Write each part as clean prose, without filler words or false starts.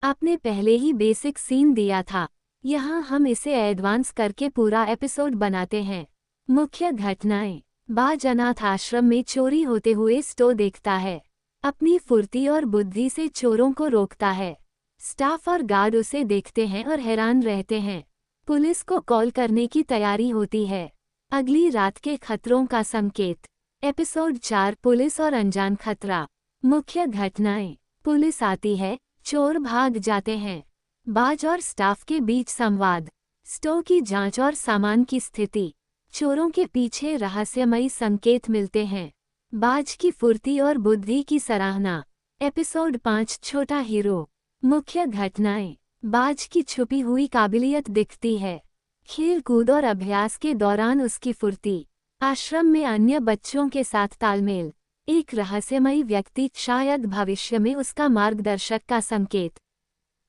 आपने पहले ही basic scene दिया था, यहाँ हम इसे एडवांस करके पूरा एपिसोड बनाते हैं। मुख्य घटनाएं। बाज अनाथ आश्रम में चोरी होते हुए स्टो देखता है। अपनी फुर्ती और बुद्धि से चोरों को रोकता है। स्टाफ और गार्ड उसे देखते हैं और हैरान रहते हैं। पुलिस को कॉल करने की तैयारी होती है। अगली रात के खतरों का संकेत। एपिसोड 4 पुलिस और अनजान खतरा। मुख्य घटनाएं। पुलिस आती है, चोर भाग जाते हैं। बाज और स्टाफ के बीच संवाद। स्टो की जांच और सामान की स्थिति। चोरों के पीछे रहस्यमयी संकेत मिलते हैं। बाज की फुर्ती और बुद्धि की सराहना। एपिसोड 5 छोटा हीरो। मुख्य घटनाएं। बाज की छुपी हुई काबिलियत दिखती है। खेल कूद और अभ्यास के दौरान उसकी फुर्ती। आश्रम में अन्य बच्चों के साथ तालमेल। एक रहस्यमयी व्यक्ति, शायद भविष्य में उसका मार्गदर्शक का संकेत।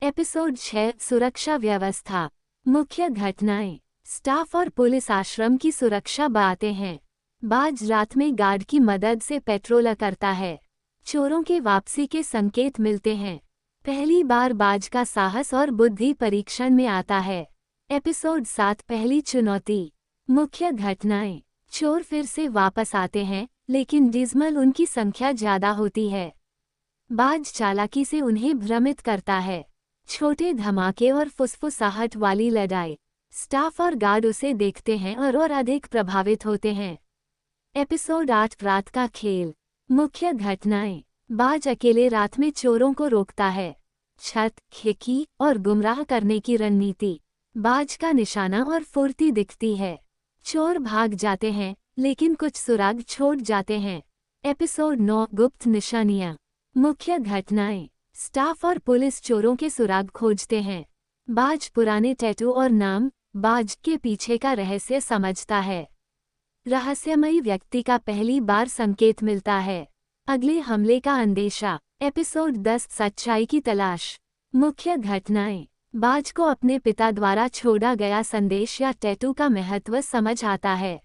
एपिसोड 6 सुरक्षा व्यवस्था। मुख्य घटनाएं। स्टाफ और पुलिस आश्रम की सुरक्षा बढ़ाते हैं। बाज रात में गार्ड की मदद से पेट्रोल करता है। चोरों के वापसी के संकेत मिलते हैं। पहली बार बाज का साहस और बुद्धि परीक्षण में आता है। एपिसोड 7 पहली चुनौती। मुख्य घटनाएं। चोर फिर से वापस आते हैं, लेकिन डिज़मल उनकी संख्या ज्यादा होती है। बाज चालाकी से उन्हें भ्रमित करता है। छोटे धमाके और फुसफुसाहट वाली लड़ाई। स्टाफ और गार्ड उसे देखते हैं और अधिक प्रभावित होते हैं। एपिसोड 8 रात का खेल। मुख्य घटनाएं। बाज अकेले रात में चोरों को रोकता है। छत, खिड़की और गुमराह करने की रणनीति। बाज का निशाना और फुर्ती दिखती है। चोर भाग जाते हैं, लेकिन कुछ सुराग छोड़ जाते हैं। एपिसोड 9 गुप्त निशानियां। मुख्य घटनाएं। स्टाफ और पुलिस चोरों के सुराग खोजते हैं। बाज पुराने टैटू और नाम बाज के पीछे का रहस्य समझता है। रहस्यमयी व्यक्ति का पहली बार संकेत मिलता है। अगले हमले का अंदेशा। एपिसोड 10 सच्चाई की तलाश। मुख्य घटनाएं। बाज को अपने पिता द्वारा छोड़ा गया संदेश या टैटू का महत्व समझ आता है।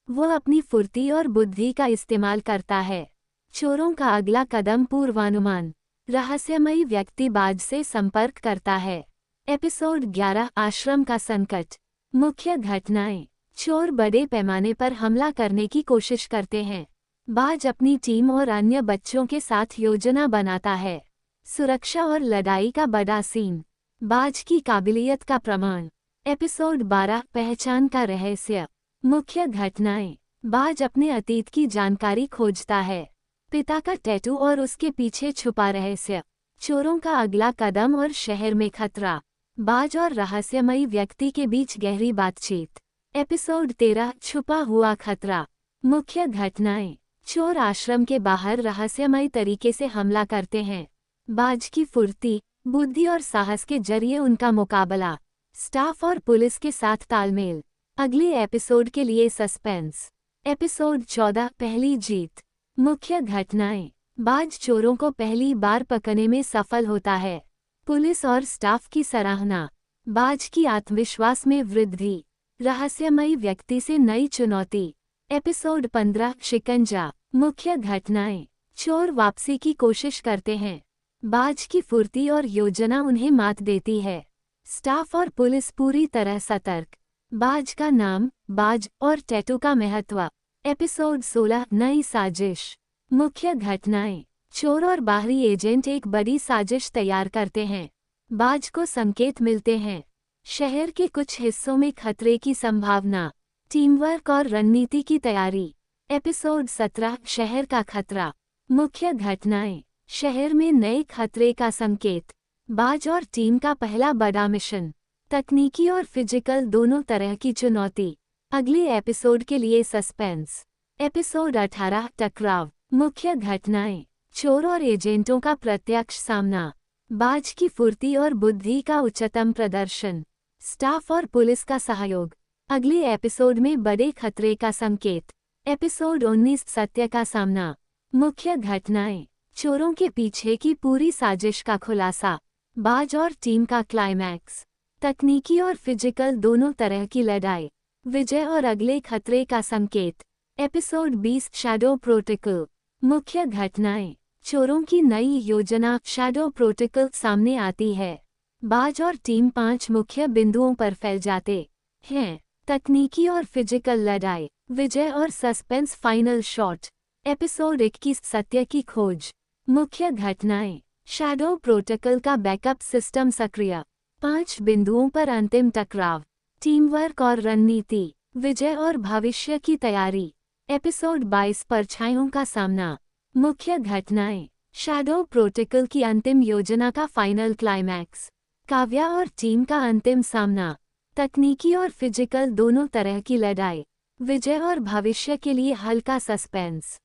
वो अपनी फुर्ती और बुद्धि का इस्तेमाल करता है। चोरों का अगला कदम पूर्वानुमान। रहस्यमयी व्यक्ति बाज से संपर्क करता है। एपिसोड 11 आश्रम का संकट। मुख्य घटनाएं। चोर बड़े पैमाने पर हमला करने की कोशिश करते हैं। बाज अपनी टीम और अन्य बच्चों के साथ योजना बनाता है। सुरक्षा और लड़ाई का बड़ा सीन। बाज की काबिलियत का प्रमाण। एपिसोड 12 पहचान का रहस्य। मुख्य घटनाएं। बाज अपने अतीत की जानकारी खोजता है। पिता का टैटू और उसके पीछे छुपा रहस्य। चोरों का अगला कदम और शहर में खतरा। बाज और रहस्यमयी व्यक्ति के बीच गहरी बातचीत। एपिसोड 13 छुपा हुआ खतरा। मुख्य घटनाएं। चोर आश्रम के बाहर रहस्यमयी तरीके से हमला करते हैं। बाज की फुर्ती, बुद्धि और साहस के जरिए उनका मुकाबला। स्टाफ और पुलिस के साथ तालमेल। अगले एपिसोड के लिए सस्पेंस। एपिसोड 14 पहली जीत। मुख्य घटनाएं। बाज चोरों को पहली बार पकड़ने में सफल होता है। पुलिस और स्टाफ की सराहना। बाज की आत्मविश्वास में वृद्धि। रहस्यमयी व्यक्ति से नई चुनौती। एपिसोड 15 शिकंजा। मुख्य घटनाएं। चोर वापसी की कोशिश करते हैं। बाज की फुर्ती और योजना उन्हें मात देती है। स्टाफ और पुलिस पूरी तरह सतर्क। बाज का नाम, बाज और टैटू का महत्व। एपिसोड 16 नई साजिश। मुख्य घटनाएं। चोर और बाहरी एजेंट एक बड़ी साजिश तैयार करते हैं। बाज को संकेत मिलते हैं। शहर के कुछ हिस्सों में खतरे की संभावना। टीमवर्क और रणनीति की तैयारी। एपिसोड 17 शहर का खतरा। मुख्य घटनाएं। शहर में नए खतरे का संकेत। बाज और टीम का पहला बड़ा मिशन। तकनीकी और फिजिकल दोनों तरह की चुनौती। अगले एपिसोड के लिए सस्पेंस। एपिसोड 18 टकराव। मुख्य घटनाएं। चोर और एजेंटों का प्रत्यक्ष सामना। बाज की फुर्ती और बुद्धि का उच्चतम प्रदर्शन। स्टाफ और पुलिस का सहयोग। अगले एपिसोड में बड़े खतरे का संकेत। एपिसोड 19 सत्य का सामना। मुख्य घटनाएं। चोरों के पीछे की पूरी साजिश का खुलासा। बाज और टीम का क्लाइमैक्स। तकनीकी और फिजिकल दोनों तरह की लड़ाई। विजय और अगले खतरे का संकेत। Episode 20 shadow protocol. मुख्य घटनाएं। चोरों की नई योजना शैडो प्रोटोकॉल सामने आती है। बाज और टीम 5 मुख्य बिंदुओं पर फैल जाते हैं। तकनीकी और फिजिकल लड़ाई, विजय और सस्पेंस, फाइनल शॉट। एपिसोड 21 सत्य की खोज। मुख्य घटनाएं। शैडो प्रोटोकॉल का बैकअप सिस्टम सक्रिय। 5 बिंदुओं पर अंतिम टकराव। टीमवर्क और रणनीति, विजय और भविष्य की तैयारी। एपिसोड 22 परछाइयों का सामना। मुख्य घटनाएं। शैडो प्रोटोकॉल की अंतिम योजना का फाइनल क्लाइमैक्स। काव्या और टीम का अंतिम सामना। तकनीकी और फिजिकल दोनों तरह की लड़ाई, विजय और भविष्य के लिए हल्का सस्पेंस।